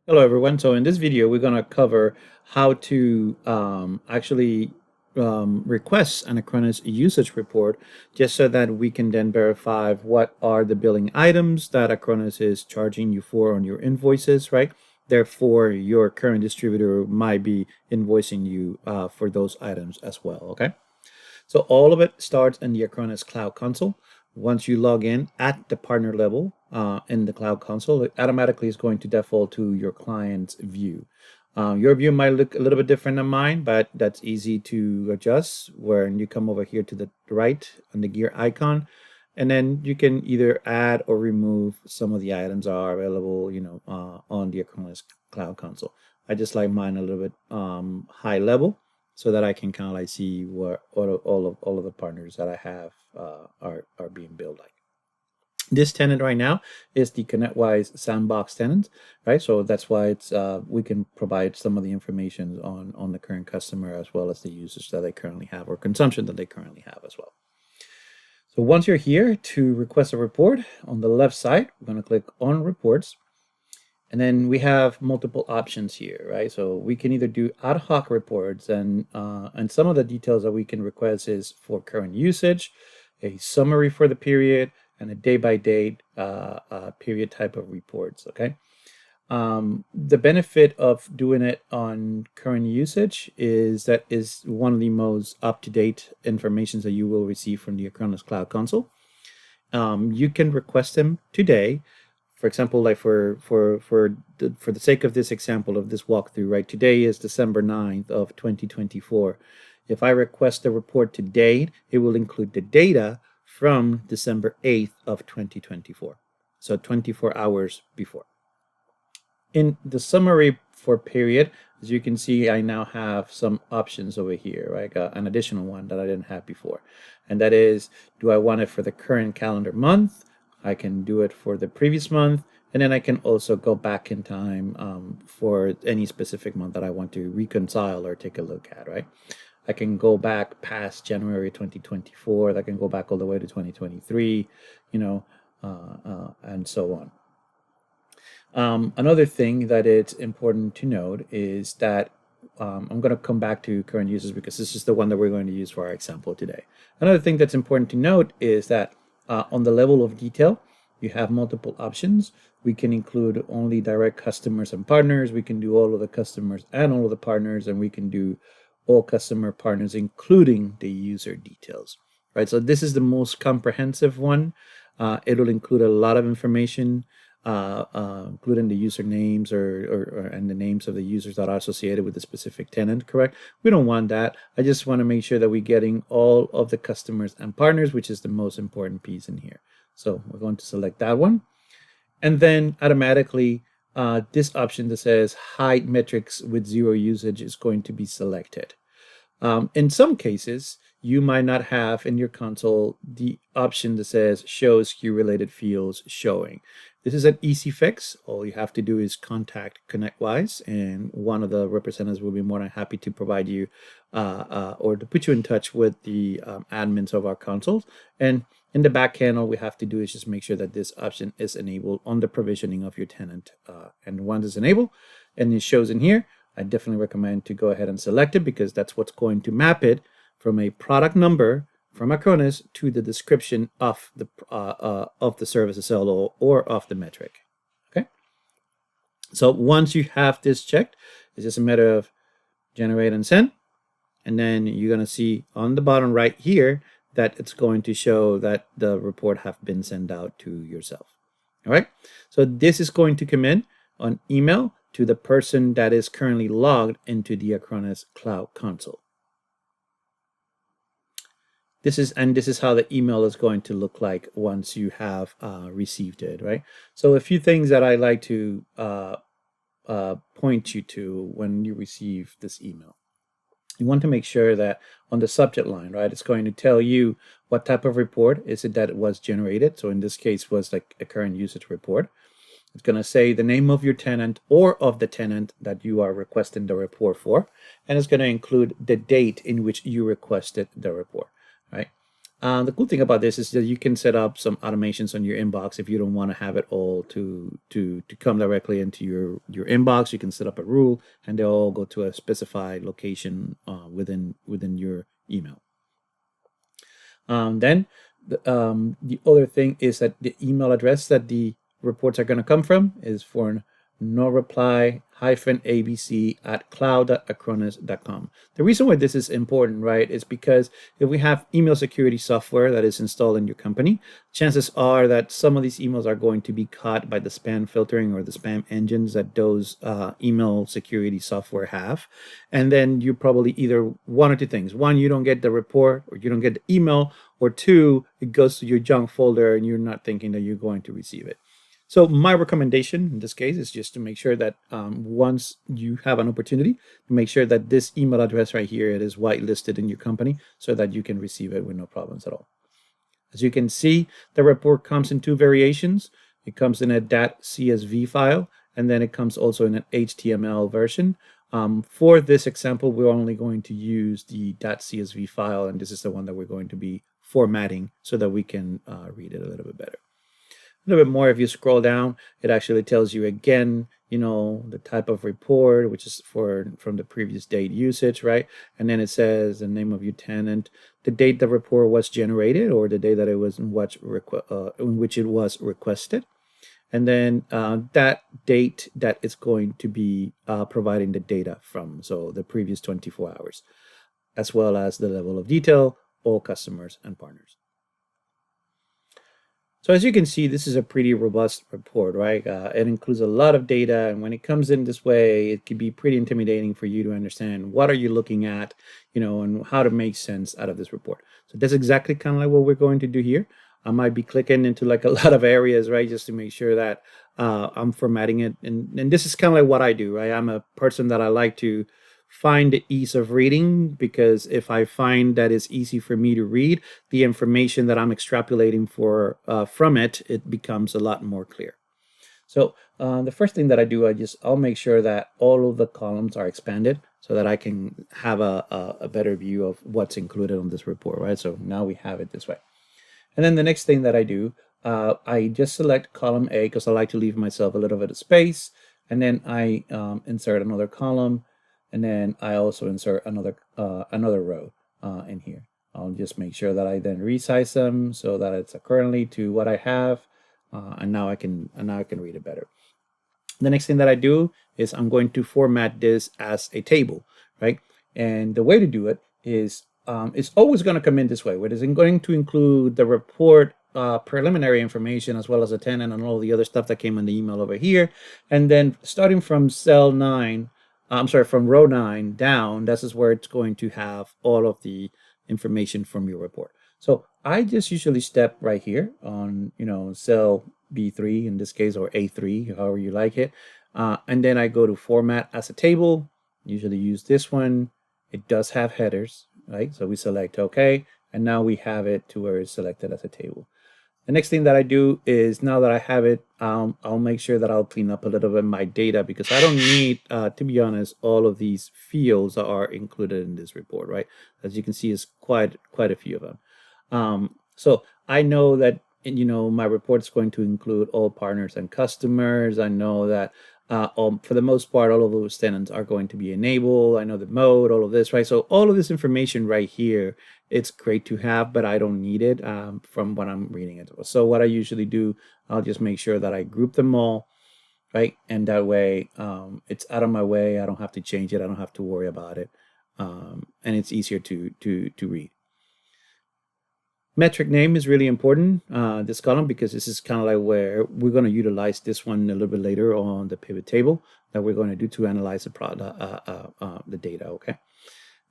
Hello everyone. So in this video, we're going to cover how to actually request an Acronis usage report just so that we can then verify what are the billing items that Acronis is charging you for on your invoices, right? Therefore, your current distributor might be invoicing you for those items as well, okay? So all of it starts in the Acronis Cloud Console. Once you log in at the partner level in the Cloud Console, it automatically is going to default to your client's view. Your view might look a little bit different than mine, but that's easy to adjust. When you come over here to the right on the gear icon, and then you can either add or remove some of the items that are available, on the Acronis Cloud Console. I just like mine a little bit high level, so that I can kind of like see what all of the partners that I have are being billed like. This tenant right now is the ConnectWise sandbox tenant, right? So that's why it's we can provide some of the information on the current customer as well as the usage that they currently have or consumption that they currently have as well. So once you're here to request a report, on the left side, we're going to click on reports. And then we have multiple options here, right? So we can either do ad hoc reports, and some of the details that we can request is for current usage, a summary for the period, and a day-by-day period type of reports, okay? The benefit of doing it on current usage is that is one of the most up-to-date information that you will receive from the Acronis Cloud Console. You can request them today. For example, like for the sake of this example of this walkthrough, right? Today is December 9th of 2024. If I request the report today, it will include the data from December 8th of 2024. So 24 hours before. In the summary for period, as you can see, I now have some options over here, right? An additional one that I didn't have before. And that is, do I want it for the current calendar month? I can do it for the previous month. And then I can also go back in time for any specific month that I want to reconcile or take a look at, right? I can go back past January 2024. I can go back all the way to 2023, and so on. Another thing that it's important to note is that I'm going to come back to current users because this is the one that we're going to use for our example today. Another thing that's important to note is that on the level of detail, you have multiple options. We can include only direct customers and partners. We can do all of the customers and all of the partners, and we can do all customer partners, including the user details, right? So this is the most comprehensive one. It'll include a lot of information, including the usernames and the names of the users that are associated with the specific tenant, correct? We don't want that. I just want to make sure that we're getting all of the customers and partners, which is the most important piece in here. So we're going to select that one. And then automatically, this option that says hide metrics with zero usage is going to be selected. In some cases, you might not have in your console the option that says show SKU related fields showing. This is an easy fix. All you have to do is contact ConnectWise, and one of the representatives will be more than happy to provide you or to put you in touch with the admins of our consoles. And in the back end, all we have to do is just make sure that this option is enabled on the provisioning of your tenant. And once it's enabled and it shows in here, I definitely recommend to go ahead and select it because that's what's going to map it from a product number from Acronis to the description of the service itself or of the metric. Okay. So once you have this checked, it's just a matter of generate and send, and then you're going to see on the bottom right here that it's going to show that the report have been sent out to yourself. All right. So this is going to come in on email to the person that is currently logged into the Acronis Cloud Console. This is how the email is going to look like once you have received it, right? So a few things that I like to point you to when you receive this email. You want to make sure that on the subject line, right, it's going to tell you what type of report is it that it was generated. So in this case was like a current usage report. It's going to say the name of your tenant or of the tenant that you are requesting the report for. And it's going to include the date in which you requested the report, right? The cool thing about this is that you can set up some automations on your inbox if you don't want to have it all to come directly into your inbox. You can set up a rule, and they'll all go to a specified location within your email. Then the other thing is that the email address that the reports are going to come from is for no reply abc at cloud.acronis.com. The reason why this is important, right, is because if we have email security software that is installed in your company, chances are that some of these emails are going to be caught by the spam filtering or the spam engines that those email security software have. And then you probably either one or two things. One, you don't get the report or you don't get the email, or two, it goes to your junk folder and you're not thinking that you're going to receive it. So my recommendation in this case is just to make sure that once you have an opportunity, to make sure that this email address right here, it is whitelisted in your company so that you can receive it with no problems at all. As you can see, the report comes in two variations. It comes in a .csv file, and then it comes also in an HTML version. For this example, we're only going to use the .csv file, and this is the one that we're going to be formatting so that we can read it a little bit better. A little bit more, if you scroll down, it actually tells you again, the type of report, which is from the previous date usage, right? And then it says the name of your tenant, the date the report was generated, or the date that it was in which it was requested, and then that date that it's going to be providing the data from, so the previous 24 hours, as well as the level of detail, all customers and partners. So as you can see, this is a pretty robust report, right? It includes a lot of data, and when it comes in this way, it can be pretty intimidating for you to understand what are you looking at, and how to make sense out of this report. So that's exactly kind of like what we're going to do here. I might be clicking into like a lot of areas, right, just to make sure that I'm formatting it. And this is kind of like what I do, right? I'm a person that I like to find the ease of reading, because if I find that it's easy for me to read, the information that I'm extrapolating from it becomes a lot more clear. So the first thing that I do, I'll make sure that all of the columns are expanded so that I can have a better view of what's included on this report, right? So now we have it this way. And then the next thing that I do, I just select column A because I like to leave myself a little bit of space, and then I insert another column. And then I also insert another row in here. I'll just make sure that I then resize them so that it's currently to what I have, and now I can read it better. The next thing that I do is I'm going to format this as a table, right? And the way to do it is it's always going to come in this way, where it's going to include the report preliminary information as well as the tenant and all the other stuff that came in the email over here, and then starting from from row 9 down, this is where it's going to have all of the information from your report. So I just usually step right here on, cell B3 in this case, or A3, however you like it. And then I go to format as a table, usually use this one. It does have headers, right? So we select OK, and now we have it to where it's selected as a table. The next thing that I do is, now that I have it, I'll make sure that I'll clean up a little bit my data, because I don't need, to be honest, all of these fields that are included in this report, right? As you can see, it's quite a few of them. So I know that, my report is going to include all partners and customers. I know that for the most part, all of those tenants are going to be enabled. I know the mode, all of this, right? So all of this information right here, it's great to have, but I don't need it from what I'm reading it. So what I usually do, I'll just make sure that I group them all, right? And that way it's out of my way. I don't have to change it. I don't have to worry about it. And it's easier to read. Metric name is really important, this column, because this is kind of like where we're going to utilize this one a little bit later on the pivot table that we're going to do to analyze the data, okay?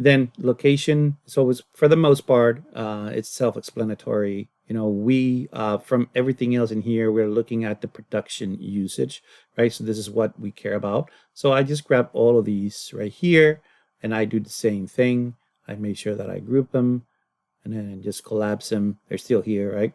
Then location, so it's, for the most part, it's self-explanatory. We, from everything else in here, we're looking at the production usage, right? So this is what we care about. So I just grab all of these right here, and I do the same thing. I make sure that I group them, and then just collapse them. They're still here, right?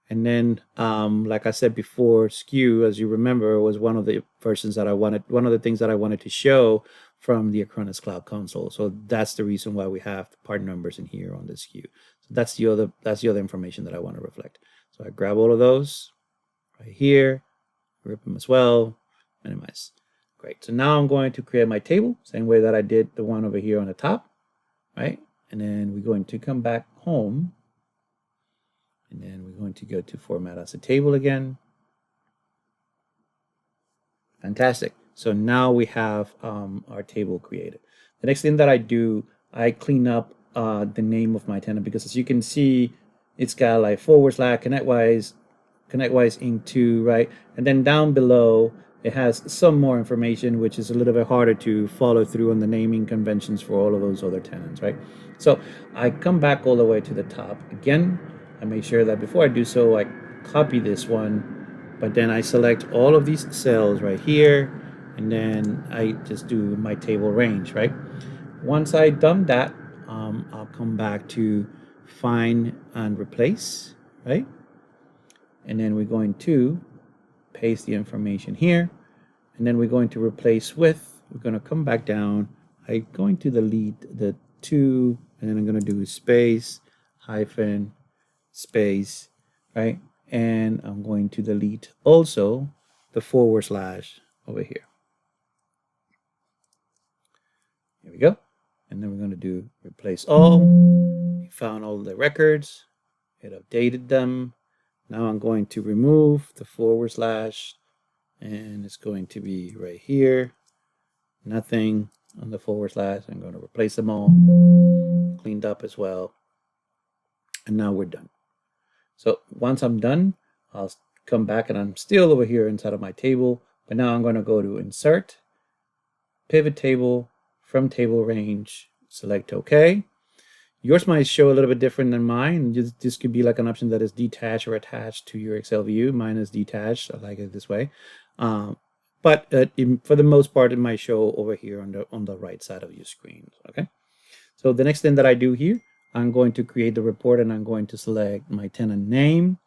And then, like I said before, skew, as you remember, was one of the versions that one of the things that I wanted to show from the Acronis Cloud Console. So that's the reason why we have the part numbers in here on the skew. So that's the other information that I want to reflect. So I grab all of those right here, group them as well, minimize. Great. So now I'm going to create my table, same way that I did the one over here on the top, right? And then we're going to come back home, and then we're going to go to format as a table again. Fantastic. So now we have our table created. The next thing that I do, I clean up the name of my tenant, because as you can see, it's got like / connectwise Inc. 2, right? And then down below, it has some more information, which is a little bit harder to follow through on the naming conventions for all of those other tenants, right? So I come back all the way to the top again. I make sure that before I do so, I copy this one, but then I select all of these cells right here, and then I just do my table range, right? Once I've done that, I'll come back to find and replace, right? And then we're going to paste the information here, and then we're going to replace with, we're going to come back down. I'm going to delete the 2, and then I'm going to do space, hyphen, space, right? And I'm going to delete also the / over here. Here we go. And then we're going to do replace all. We found all the records. It updated them. Now I'm going to remove the / and it's going to be right here. Nothing on the / I'm going to replace them all. Cleaned up as well. And now we're done. So once I'm done, I'll come back, and I'm still over here inside of my table, but now I'm going to go to insert, pivot table, from table range, select OK. Yours might show a little bit different than mine. This could be like an option that is detached or attached to your Excel view. Mine is detached. I like it this way. But for the most part, it might show over here on the right side of your screen. Okay. So the next thing that I do here, I'm going to create the report, and I'm going to select my tenant name.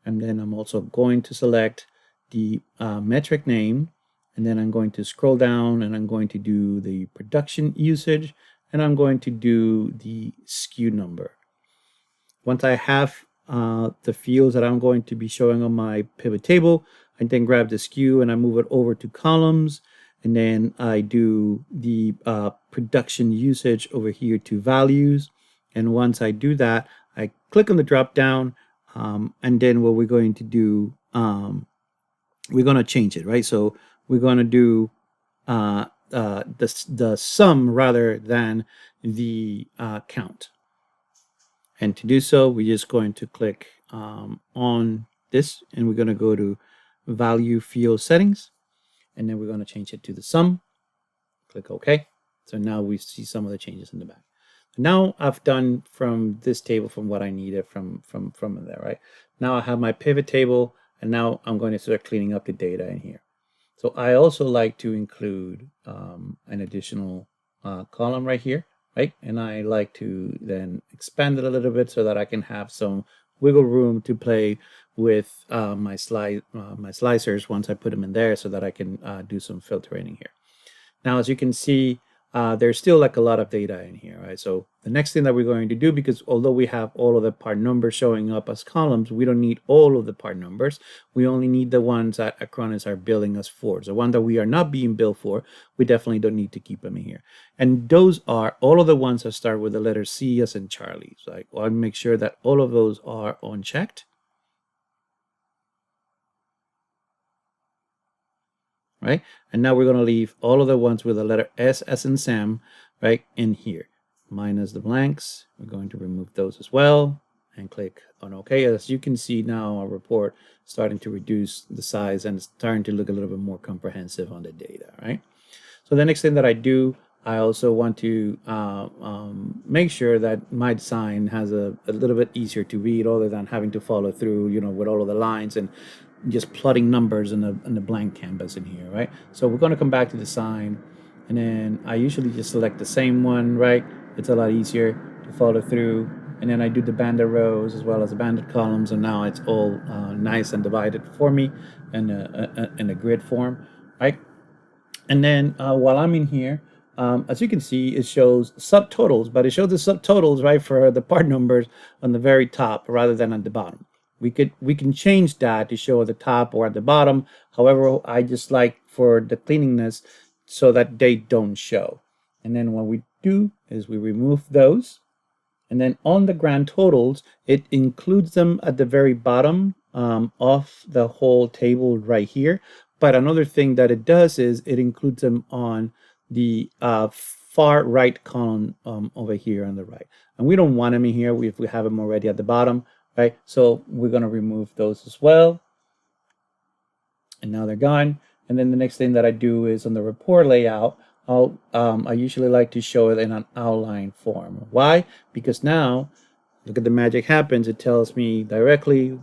And then I'm also going to select the metric name. And then I'm going to scroll down, and I'm going to do the production usage, and I'm going to do the SKU number. Once I have the fields that I'm going to be showing on my pivot table, I then grab the SKU and I move it over to columns, and then I do the production usage over here to values. And once I do that, I click on the drop down, and then what we're going to do, we're going to change it, right? So we're going to do the sum rather than the count. And to do so, we're just going to click on this, and we're going to go to value field settings, and then we're going to change it to the sum. Click OK. So now we see some of the changes in the back. Now I've done from this table from what I needed from there, right? Now I have my pivot table, and now I'm going to start cleaning up the data in here. So I also like to include an additional column right here, right? And I like to then expand it a little bit so that I can have some wiggle room to play with my slicers once I put them in there, so that I can do some filtering in here. Now, as you can see, there's still like a lot of data in here, right? So the next thing that we're going to do, because although we have all of the part numbers showing up as columns, we don't need all of the part numbers. We only need the ones that Acronis are billing us for. The one that we are not being billed for, we definitely don't need to keep them in here. And those are all of the ones that start with the letter C as in Charlie. So I'll make sure that all of those are unchecked. Right? And now we're going to leave all of the ones with the letter S as in Sam, right, in here. Minus the blanks. We're going to remove those as well and click on OK. As you can see now, our report starting to reduce the size and starting to look a little bit more comprehensive on the data, right? So the next thing that I do, I also want to make sure that my design has a little bit easier to read, other than having to follow through, with all of the lines and just plotting numbers in the blank canvas in here, right? So we're going to come back to design, and then I usually just select the same one, right? It's a lot easier to follow through. And then I do the banded rows as well as the banded columns, and now it's all nice and divided for me in a grid form, right? And then while I'm in here, as you can see, it shows subtotals, but it shows the subtotals right for the part numbers on the very top rather than at the bottom. We can change that to show at the top or at the bottom. However, I just like for the cleanliness so that they don't show. And then what we do is we remove those. And then on the grand totals, it includes them at the very bottom of the whole table right here. But another thing that it does is it includes them on the far right column over here on the right. And we don't want them in here if we have them already at the bottom, right? So we're going to remove those as well. And now they're gone. And then the next thing that I do is on the report layout, I usually like to show it in an outline form. Why? Because now, look at the magic happens. It tells me directly,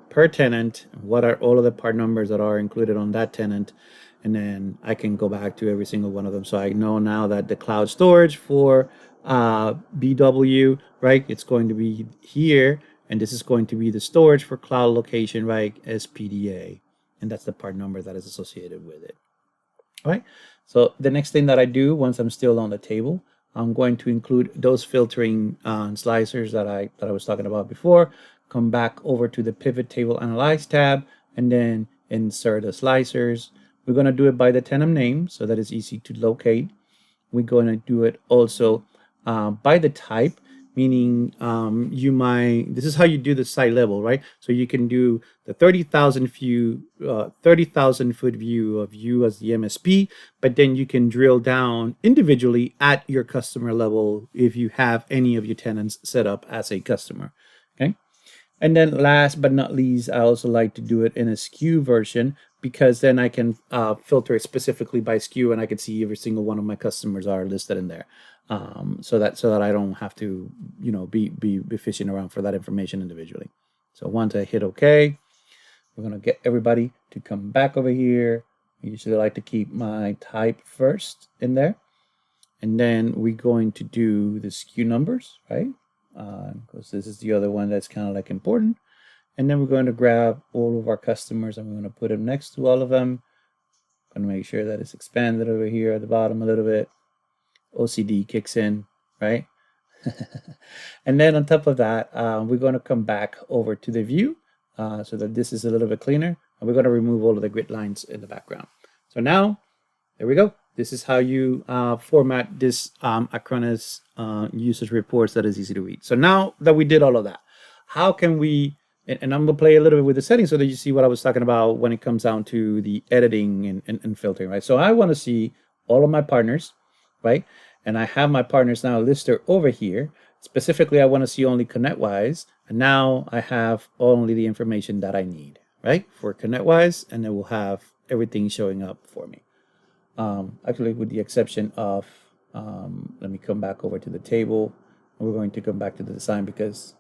per tenant, what are all of the part numbers that are included on that tenant. And then I can go back to every single one of them. So I know now that the cloud storage for BW, right, it's going to be here. And this is going to be the storage for cloud location, right, SPDA. And that's the part number that is associated with it. All right. So the next thing that I do once I'm still on the table, I'm going to include those filtering slicers that I was talking about before. Come back over to the pivot table analyze tab and then insert the slicers. We're going to do it by the tenant name so that it's easy to locate. We're going to do it also by the type, meaning this is how you do the site level, right? So you can do the 30,000 foot view of you as the MSP, but then you can drill down individually at your customer level if you have any of your tenants set up as a customer, okay? And then last but not least, I also like to do it in a SKU version because then I can filter it specifically by SKU and I can see every single one of my customers are listed in there. So that I don't have to, be fishing around for that information individually. So once I hit OK, we're going to get everybody to come back over here. I usually like to keep my type first in there. And then we're going to do the SKU numbers, right? Because this is the other one that's kind of like important. And then we're going to grab all of our customers and we're going to put them next to all of them. Going to make sure that it's expanded over here at the bottom a little bit. OCD kicks in, right? And then on top of that, we're going to come back over to the view so that this is a little bit cleaner. And we're going to remove all of the grid lines in the background. So now, there we go. This is how you format this Acronis usage reports that is easy to read. So now that we did all of that, how can we, and I'm going to play a little bit with the settings so that you see what I was talking about when it comes down to the editing and filtering, right? So I want to see all of my partners, right? And I have my partners now listed over here. Specifically, I want to see only ConnectWise. And now I have only the information that I need, right? For ConnectWise, and it will have everything showing up for me. Actually, with the exception of, let me come back over to the table. We're going to come back to the design because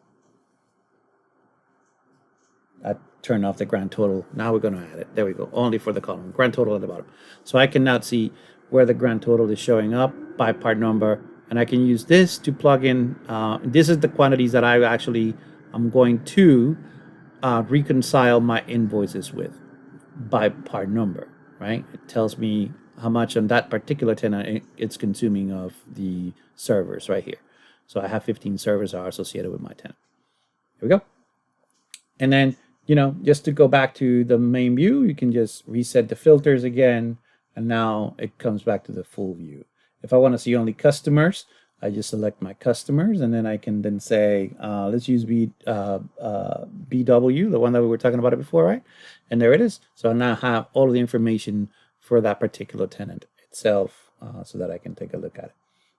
I turned off the grand total. Now we're going to add it. There we go. Only for the column. Grand total at the bottom. So I can now see where the grand total is showing up by part number. And I can use this to plug in. This is the quantities that I'm going to reconcile my invoices with by part number, right? It tells me how much on that particular tenant it's consuming of the servers right here. So I have 15 servers are associated with my tenant. Here we go. And then, just to go back to the main view, you can just reset the filters again. And now it comes back to the full view. If I want to see only customers, I just select my customers, and then I can then say, let's use BW, the one that we were talking about it before, right? And there it is. So I now have all the information for that particular tenant itself so that I can take a look at it.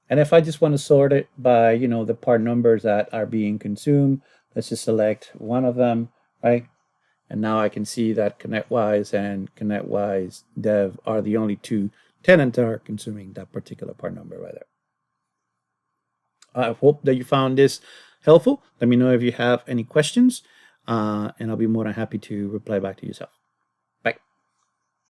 And if I just want to sort it by, the part numbers that are being consumed, let's just select one of them, right? And now I can see that ConnectWise and ConnectWise Dev are the only two tenants that are consuming that particular part number right there. I hope that you found this helpful. Let me know if you have any questions, and I'll be more than happy to reply back to yourself.